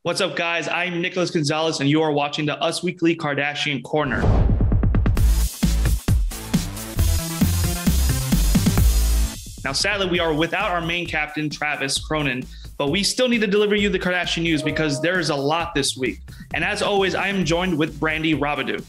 What's up, guys? I'm Nicholas Gonzalez, and you are watching the Us Weekly Kardashian Korner. Now, sadly, we are without our main captain, Travis Cronin, but we still need to deliver you the Kardashian news because there is a lot this week. And as always, I am joined with Brandy Robidoux.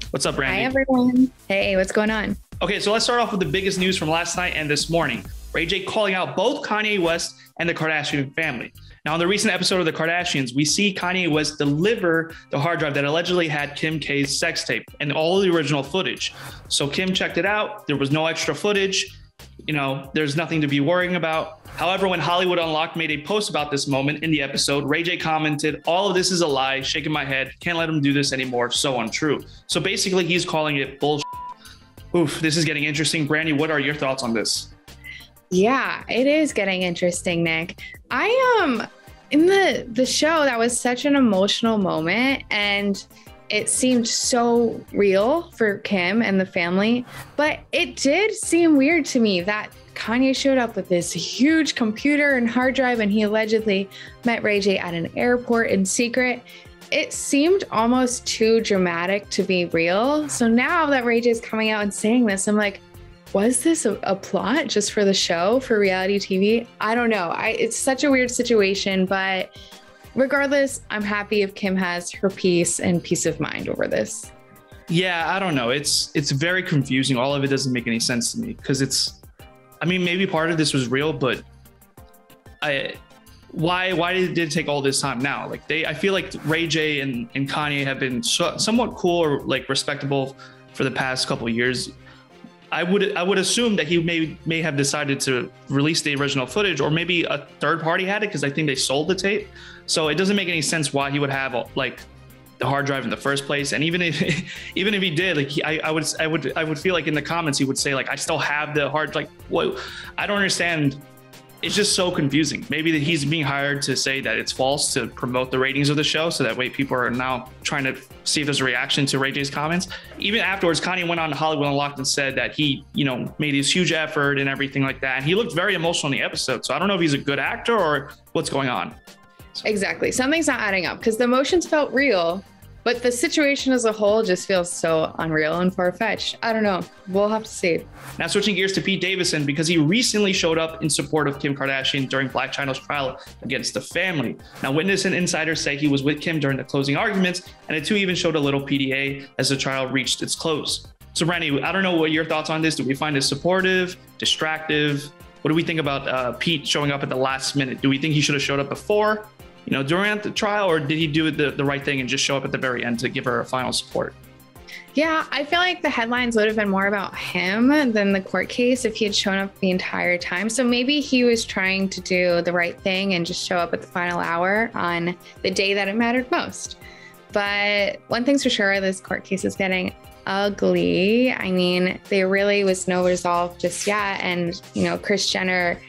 What's up, Brandy? Hi, everyone. Hey, what's going on? Okay, so let's start off with the biggest news from last night and this morning. Ray J calling out both Kanye West and the Kardashian family. Now, in the recent episode of The Kardashians, we see Kanye West deliver the hard drive that allegedly had Kim K's sex tape and all the original footage. So Kim checked it out. There was no extra footage. There's nothing to be worrying about. However, when Hollywood Unlocked made a post about this moment in the episode, Ray J commented, "All of this is a lie, shaking my head, can't let him do this anymore, so untrue." So basically, he's calling it bullshit. Oof, this is getting interesting. Brandy, what are your thoughts on this? Yeah, it is getting interesting, Nick. I am in the show. That was such an emotional moment, and it seemed so real for Kim and the family. But it did seem weird to me that Kanye showed up with this huge computer and hard drive, and he allegedly met Ray J at an airport in secret. It seemed almost too dramatic to be real. So now that Ray J is coming out and saying this, I'm like, was this a plot just for the show, for reality TV? I don't know. It's such a weird situation, but regardless, I'm happy if Kim has her peace and peace of mind over this. Yeah, I don't know. It's very confusing. All of it doesn't make any sense to me because maybe part of this was real, but why did it take all this time now? I feel like Ray J and Kanye have been somewhat cool or respectable for the past couple of years. I would assume that he may have decided to release the original footage, or maybe a third party had it because I think they sold the tape. So it doesn't make any sense why he would have the hard drive in the first place. And even if he did, I would feel like in the comments he would say I still have the hard. What? I don't understand. It's just so confusing. Maybe that he's being hired to say that it's false to promote the ratings of the show, so that way people are now trying to see if there's a reaction to Ray J's comments. Even afterwards, Kanye went on to Hollywood Unlocked and said that he, made his huge effort and everything like that. And he looked very emotional in the episode. So I don't know if he's a good actor or what's going on. Exactly. Something's not adding up because the emotions felt real, but the situation as a whole just feels so unreal and far-fetched. I don't know. We'll have to see. Now switching gears to Pete Davidson, because he recently showed up in support of Kim Kardashian during Blac Chyna's trial against the family. Now witness and insiders say he was with Kim during the closing arguments, and the two even showed a little PDA as the trial reached its close. So Brandy, I don't know what your thoughts on this. Do we find this supportive, distractive? What do we think about Pete showing up at the last minute? Do we think he should have showed up before, during the trial, or did he do the right thing and just show up at the very end to give her a final support? Yeah, I feel like the headlines would have been more about him than the court case if he had shown up the entire time. So maybe he was trying to do the right thing and just show up at the final hour on the day that it mattered most. But one thing's for sure, this court case is getting ugly. I mean, there really was no resolve just yet. And, Kris Jenner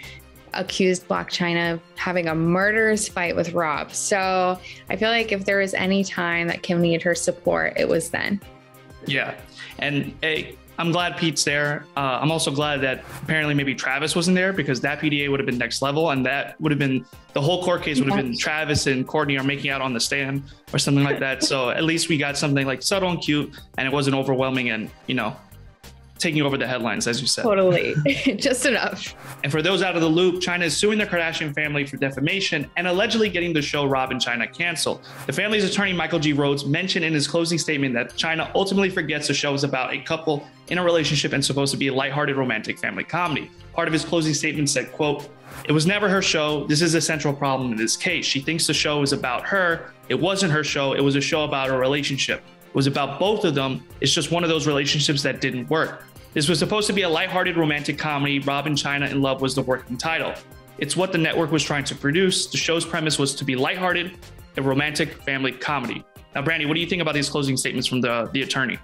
accused Blac Chyna of having a murderous fight with Rob. So I feel like if there was any time that Kim needed her support, it was then. Yeah. And I'm glad Pete's there. I'm also glad that apparently maybe Travis wasn't there, because that PDA would have been next level. And that would have been, the whole court case would have been Travis and Courtney are making out on the stand or something like that. So at least we got something subtle and cute, and it wasn't overwhelming and, taking over the headlines, as you said. Totally. Just enough. And for those out of the loop, Chyna is suing the Kardashian family for defamation and allegedly getting the show Rob and Chyna canceled. The family's attorney, Michael G. Rhodes, mentioned in his closing statement that Chyna ultimately forgets the show is about a couple in a relationship and supposed to be a lighthearted romantic family comedy. Part of his closing statement said, quote, "It was never her show. This is a central problem in this case. She thinks the show is about her. It wasn't her show. It was a show about a relationship. It was about both of them. It's just one of those relationships that didn't work. This was supposed to be a lighthearted romantic comedy. Rob and Chyna in Love was the working title. It's what the network was trying to produce. The show's premise was to be lighthearted, a romantic family comedy." Now, Brandy, what do you think about these closing statements from the attorney?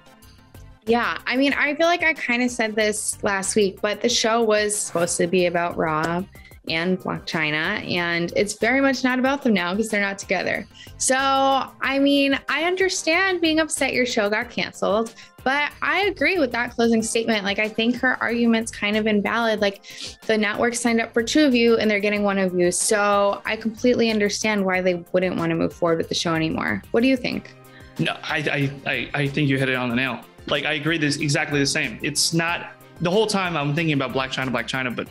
Yeah, I mean, I feel like I kind of said this last week, but the show was supposed to be about Rob and Blac Chyna. And it's very much not about them now because they're not together. So, I mean, I understand being upset your show got canceled, but I agree with that closing statement. Like, I think her argument's kind of invalid. Like, the network signed up for 2 of you and they're getting 1 of you. So I completely understand why they wouldn't want to move forward with the show anymore. What do you think? No, I think you hit it on the nail. Like, I agree, this exactly the same. It's not, the whole time I'm thinking about Blac Chyna, but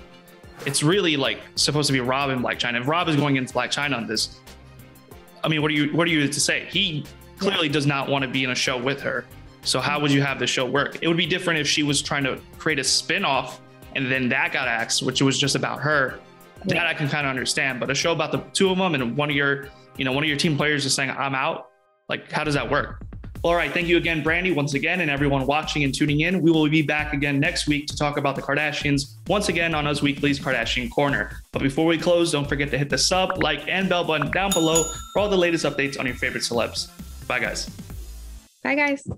it's really like supposed to be Rob and Blac Chyna. If Rob is going against Blac Chyna on this, I mean, what are you to say? He clearly does not want to be in a show with her. So how would you have the show work? It would be different if she was trying to create a spin-off and then that got axed, which was just about her. Yeah. That I can kind of understand. But a show about the 2 of them and one of your team players just saying, I'm out. Like, how does that work? All right. Thank you again, Brandy, once again, and everyone watching and tuning in. We will be back again next week to talk about the Kardashians once again on UsWeekly's Kardashian Korner. But before we close, don't forget to hit the sub, like, and bell button down below for all the latest updates on your favorite celebs. Bye, guys. Bye, guys.